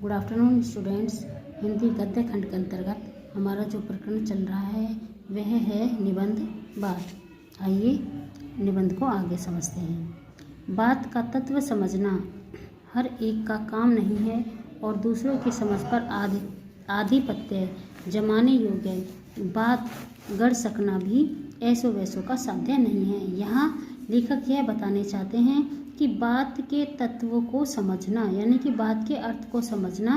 Good afternoon students. Hindi गद्य खंड के अंतर्गत हमारा जो प्रकरण चल रहा है वह है निबंध बात। आइए निबंध को आगे समझते हैं। बात का तत्व समझना हर एक का काम नहीं है और दूसरों की समझ पर आधिपत्य जमाने योग्य बात गढ़ सकना भी ऐसो वैसों का साध्य नहीं है। यहाँ लेखक यह बताने चाहते हैं कि बात के तत्व को समझना यानी कि बात के अर्थ को समझना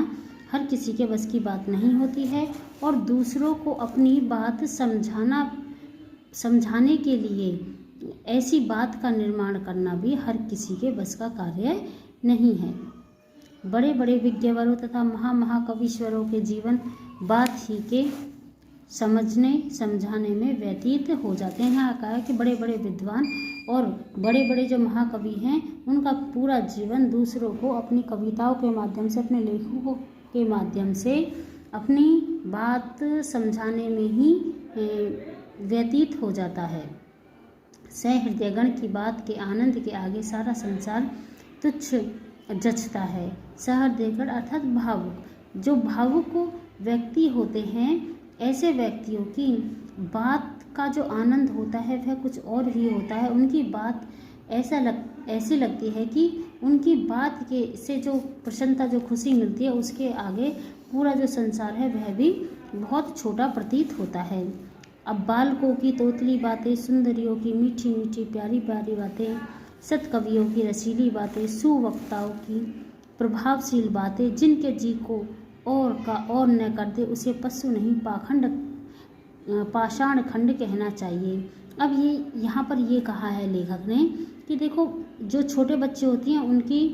हर किसी के बस की बात नहीं होती है और दूसरों को अपनी बात समझाने के लिए ऐसी बात का निर्माण करना भी हर किसी के बस का कार्य नहीं है। बड़े बड़े विज्ञवरों तथा महाकवीश्वरों के जीवन बात ही के समझने समझाने में व्यतीत हो जाते हैं। यहाँ कहा है कि बड़े बड़े विद्वान और बड़े बड़े जो महाकवि हैं उनका पूरा जीवन दूसरों को अपनी कविताओं के माध्यम से, अपने लेखों के माध्यम से अपनी बात समझाने में ही व्यतीत हो जाता है। सहृदयगण की बात के आनंद के आगे सारा संसार तुच्छ जचता है। सहृदयगण अर्थात भावुक, जो भावुक व्यक्ति होते हैं ऐसे व्यक्तियों की बात का जो आनंद होता है वह कुछ और ही होता है। उनकी बात ऐसी लगती है कि उनकी बात के से जो प्रसन्नता, जो खुशी मिलती है उसके आगे पूरा जो संसार है वह भी बहुत छोटा प्रतीत होता है। अब बालकों की तोतली बातें, सुंदरियों की मीठी मीठी प्यारी प्यारी बातें, सत्कवियों की रसीली बातें, सुवक्ताओं की प्रभावशील बातें, जिनके जी को और का और न कर दे उसे पशु नहीं पाषाण खंड कहना चाहिए। अब ये यहाँ पर ये कहा है लेखक ने कि देखो जो छोटे बच्चे होती हैं उनकी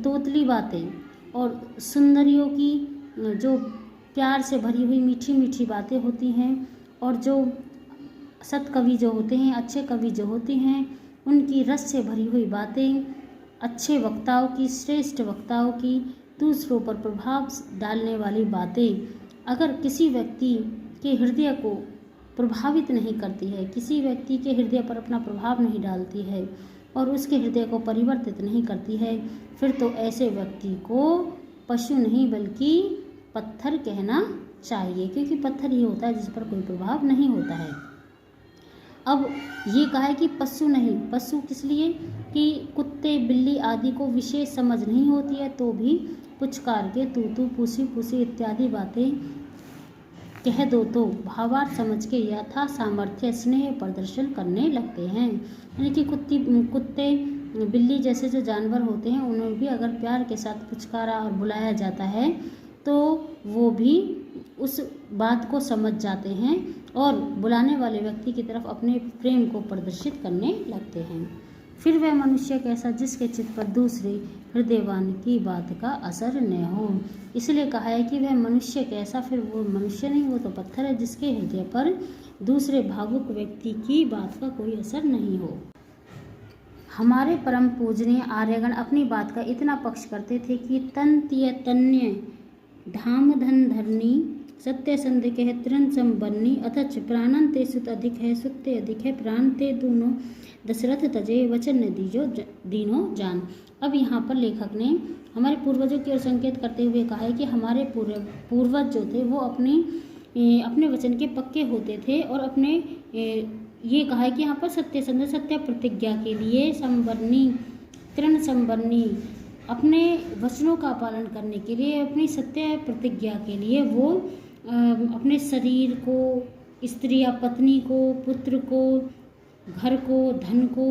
तोतली बातें और सुंदरियों की जो प्यार से भरी हुई मीठी मीठी बातें होती हैं और जो सत्कवि जो होते हैं, अच्छे कवि जो होते हैं, उनकी रस से भरी हुई बातें, अच्छे वक्ताओं की, श्रेष्ठ वक्ताओं की, दूसरों पर प्रभाव डालने वाली बातें अगर किसी व्यक्ति के हृदय को प्रभावित नहीं करती है, किसी व्यक्ति के हृदय पर अपना प्रभाव नहीं डालती है और उसके हृदय को परिवर्तित नहीं करती है, फिर तो ऐसे व्यक्ति को पशु नहीं बल्कि पत्थर कहना चाहिए, क्योंकि पत्थर ये होता है जिस पर कोई प्रभाव नहीं होता है। अब ये कहा है कि पशु नहीं, पशु किस लिए कि कुत्ते बिल्ली आदि को विशेष समझ नहीं होती है तो भी पुचकार के तू पूसी पूसी इत्यादि बातें कह दो तो भावार्थ समझ के यथा सामर्थ्य स्नेह प्रदर्शन करने लगते हैं। यानी कि कुत्ते बिल्ली जैसे जो जानवर होते हैं उन्हें भी अगर प्यार के साथ पुचकारा और बुलाया जाता है तो वो भी उस बात को समझ जाते हैं और बुलाने वाले व्यक्ति की तरफ अपने प्रेम को प्रदर्शित करने लगते हैं। फिर वह मनुष्य कैसा जिसके चित्त पर दूसरे हृदयवान की बात का असर न हो। इसलिए कहा है कि वह मनुष्य कैसा, फिर वो मनुष्य नहीं, वो तो पत्थर है जिसके हृदय पर दूसरे भावुक व्यक्ति की बात का कोई असर नहीं हो। हमारे परम पूजनीय आर्यगण अपनी बात का इतना पक्ष करते थे कि तन्य तन्य धाम धन धरनी सत्य संधि कह तृण संबन्नी अथच प्राणन ते सुत अधिक है, सुत ते अधिक है, प्राण ते दूनो दशरथ तजे वचन न दीनो जान। अब यहाँ पर लेखक ने हमारे पूर्वजों की ओर संकेत करते हुए कहा है कि हमारे पूर्वज जो थे वो अपने वचन के पक्के होते थे और अपने ये कहा है कि यहाँ पर सत्य संधि, सत्य प्रतिज्ञा के लिए संबरनी, तृण संबरनी, अपने वचनों का पालन करने के लिए, अपनी सत्य प्रतिज्ञा के लिए वो अपने शरीर को, स्त्री या पत्नी को, पुत्र को, घर को, धन को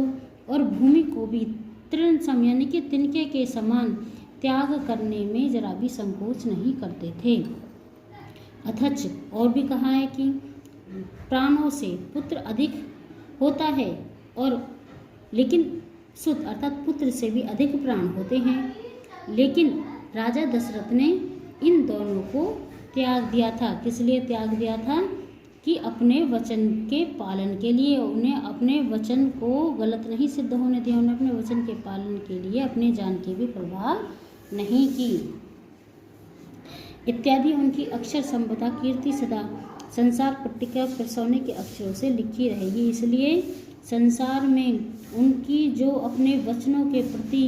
और भूमि को भी तृण सम यानी कि तिनके के समान त्याग करने में जरा भी संकोच नहीं करते थे। अथच और भी कहा है कि प्राणों से पुत्र अधिक होता है और लेकिन सुत अर्थात पुत्र से भी अधिक प्राण होते हैं, लेकिन राजा दशरथ ने इन दोनों को त्याग दिया था। किस लिए त्याग दिया था कि अपने वचन के पालन के लिए। उन्हें अपने वचन को गलत नहीं सिद्ध होने दिया, उन्हें अपने वचन के पालन के लिए अपने जान की भी परवाह नहीं की इत्यादि। उनकी अक्षर संपदा कीर्ति सदा संसार पट्टिका पर सोने के अक्षरों से लिखी रहेगी। इसलिए संसार में उनकी जो अपने वचनों के प्रति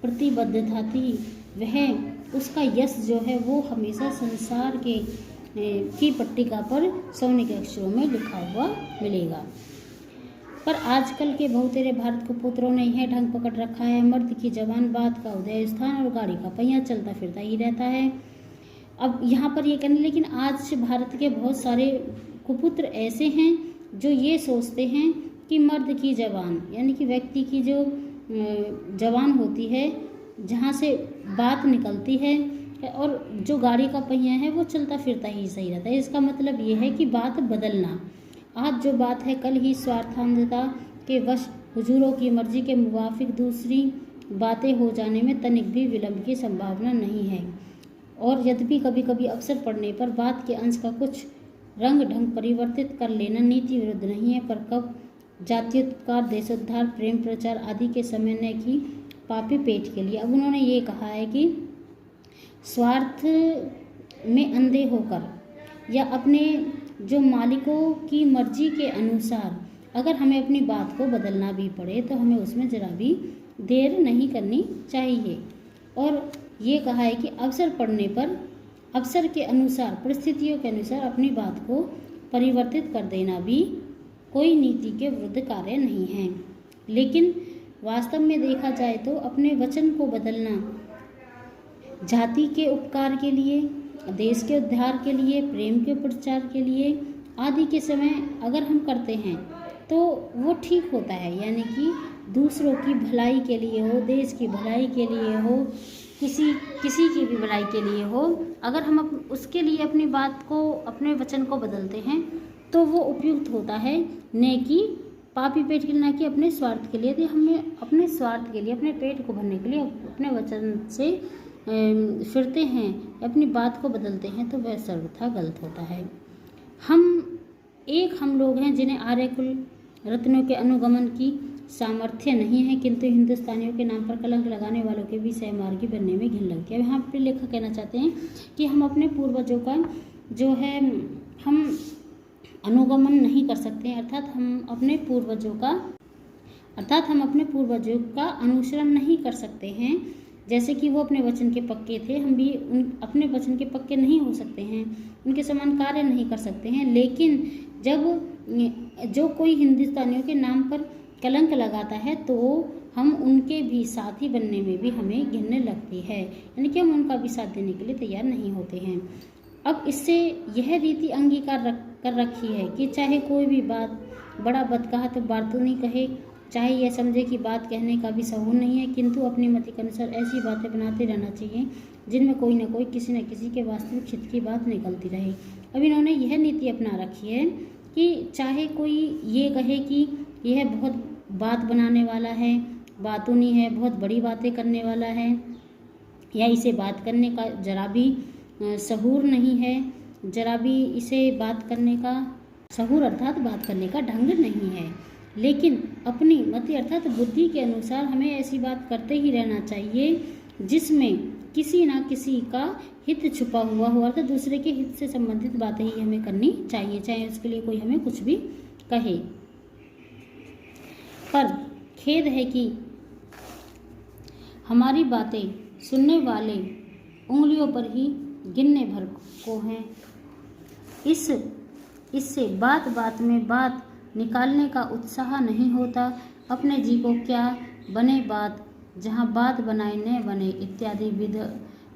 प्रतिबद्धता थी वह उसका यश जो है वो हमेशा संसार के की पट्टिका पर सोने के अक्षरों में लिखा हुआ मिलेगा। पर आजकल के बहुतेरे भारत को पुत्रों ने यह ढंग पकड़ रखा है, मर्द की जबान बात का उदय स्थान और गाड़ी का पहिया चलता फिरता ही रहता है। अब यहाँ पर ये कहने, लेकिन आज भारत के बहुत सारे कुपुत्र ऐसे हैं जो ये सोचते हैं कि मर्द की जबान यानी कि व्यक्ति की जो जबान होती है, जहाँ से बात निकलती है, और जो गाड़ी का पहिया है वो चलता फिरता ही सही रहता है। इसका मतलब ये है कि बात बदलना। आज जो बात है कल ही स्वार्थान्धता के वश हुजूरों की मर्जी के मुवाफिक दूसरी बातें हो जाने में तनिक भी विलंब की संभावना नहीं है। और यद्यपि कभी कभी अवसर पड़ने पर बात के अंश का कुछ रंग ढंग परिवर्तित कर लेना नीति विरुद्ध नहीं है, पर कब जातीयोत्कार, देशोद्धार, प्रेम प्रचार आदि के समय न की पापी पेट के लिए। अब उन्होंने ये कहा है कि स्वार्थ में अंधे होकर या अपने जो मालिकों की मर्जी के अनुसार अगर हमें अपनी बात को बदलना भी पड़े तो हमें उसमें जरा भी देर नहीं करनी चाहिए। और ये कहा है कि अवसर पड़ने पर अवसर के अनुसार, परिस्थितियों के अनुसार अपनी बात को परिवर्तित कर देना भी कोई नीति के विरुद्ध कार्य नहीं है। लेकिन वास्तव में देखा जाए तो अपने वचन को बदलना जाति के उपकार के लिए, देश के उद्धार के लिए, प्रेम के प्रचार के लिए आदि के समय अगर हम करते हैं तो वो ठीक होता है। यानी कि दूसरों की भलाई के लिए हो, देश की भलाई के लिए हो, किसी की भी भलाई के लिए हो, अगर हम उसके लिए अपनी बात को, अपने वचन को बदलते हैं तो वो उपयुक्त होता है, न कि पापी पेट के लिए, न कि अपने स्वार्थ के लिए। यदि हमें अपने स्वार्थ के लिए, अपने पेट को भरने के लिए अपने वचन से फिरते हैं, अपनी बात को बदलते हैं तो वह सर्वथा गलत होता है। हम लोग हैं जिन्हें आर्यकुल रत्नों के अनुगमन की सामर्थ्य नहीं है, किंतु हिंदुस्तानियों के नाम पर कलंक लगाने वालों के भी सहमार्गी बनने में घिन लगती है। यहाँ पर लेखक कहना चाहते हैं कि हम अपने पूर्वजों का जो है हम अनुगमन नहीं कर सकते, अर्थात हम अपने पूर्वजों का अनुसरण नहीं कर सकते हैं। जैसे कि वो अपने वचन के पक्के थे, हम भी अपने वचन के पक्के नहीं हो सकते हैं, उनके समान कार्य नहीं कर सकते हैं। लेकिन जब जो कोई हिंदुस्तानियों के नाम पर कलंक लगाता है तो हम उनके भी साथी बनने में भी हमें घिनने लगती है, यानी कि हम उनका भी साथ देने के लिए तैयार नहीं होते हैं। अब इससे यह रीति अंगीकार कर रखी है कि चाहे कोई भी बात बड़ा बदकहा तो बातूनी कहे, चाहे यह समझे कि बात कहने का भी सहूर नहीं है, किंतु अपनी मति के अनुसार ऐसी बातें बनाते रहना चाहिए जिनमें कोई न कोई किसी न किसी के वास्तविक हित की बात निकलती रहे। अब इन्होंने यह नीति अपना रखी है कि चाहे कोई ये कहे कि यह बहुत बात बनाने वाला है, बातूनी है, बहुत बड़ी बातें करने वाला है, या इसे बात करने का जरा भी सहूर नहीं है, जरा भी इसे बात करने का सहूर अर्थात बात करने का ढंग नहीं है, लेकिन अपनी मति अर्थात बुद्धि के अनुसार हमें ऐसी बात करते ही रहना चाहिए जिसमें किसी ना किसी का हित छुपा हुआ हो, अर्थात दूसरे के हित से संबंधित बातें ही हमें करनी चाहिए, चाहे उसके लिए कोई हमें कुछ भी कहे। पर खेद है कि हमारी बातें सुनने वाले उंगलियों पर ही गिनने भर को हैं। इससे बात बात में बात निकालने का उत्साह नहीं होता। अपने जी को क्या बने बात, जहाँ बात बनाए न बने इत्यादि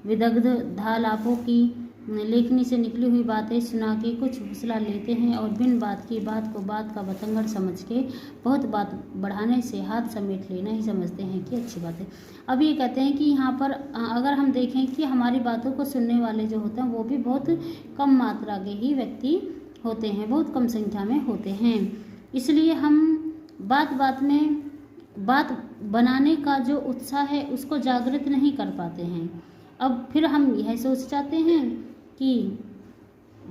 विदग्ध धालापों की लेखनी से निकली हुई बातें सुना के कुछ हौसला लेते हैं और बिन बात की बात को बात का बतंगड़ समझ के बहुत बात बढ़ाने से हाथ समेट लेना ही समझते हैं कि अच्छी बात है। अब ये कहते हैं कि यहाँ पर अगर हम देखें कि हमारी बातों को सुनने वाले जो होते हैं वो भी बहुत कम मात्रा के ही व्यक्ति होते हैं, बहुत कम संख्या में होते हैं। इसलिए हम बात बात में बात बनाने का जो उत्साह है उसको जागृत नहीं कर पाते हैं। अब फिर हम यह सोच चाहते हैं कि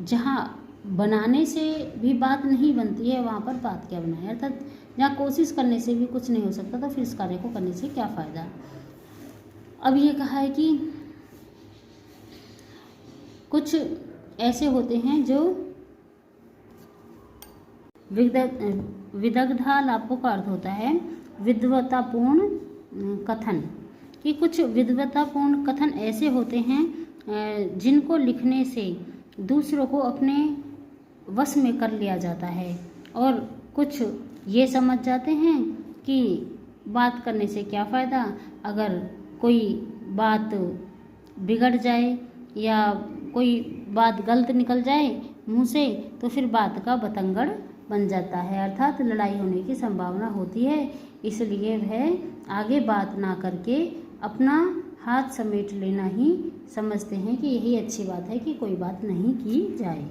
जहाँ बनाने से भी बात नहीं बनती है वहाँ पर बात क्या बनाए, अर्थात जहाँ कोशिश करने से भी कुछ नहीं हो सकता तो फिर इस कार्य को करने से क्या फ़ायदा। अब ये कहा है कि कुछ ऐसे होते हैं जो विदग्धालापों का अर्थ होता है विद्वतापूर्ण कथन, कि कुछ विद्वतापूर्ण कथन ऐसे होते हैं जिनको लिखने से दूसरों को अपने वश में कर लिया जाता है, और कुछ ये समझ जाते हैं कि बात करने से क्या फ़ायदा, अगर कोई बात बिगड़ जाए या कोई बात गलत निकल जाए मुंह से तो फिर बात का बतंगड़ बन जाता है, अर्थात लड़ाई होने की संभावना होती है। इसलिए वह आगे बात ना करके अपना हाथ समेट लेना ही समझते हैं कि यही अच्छी बात है कि कोई बात नहीं की जाए।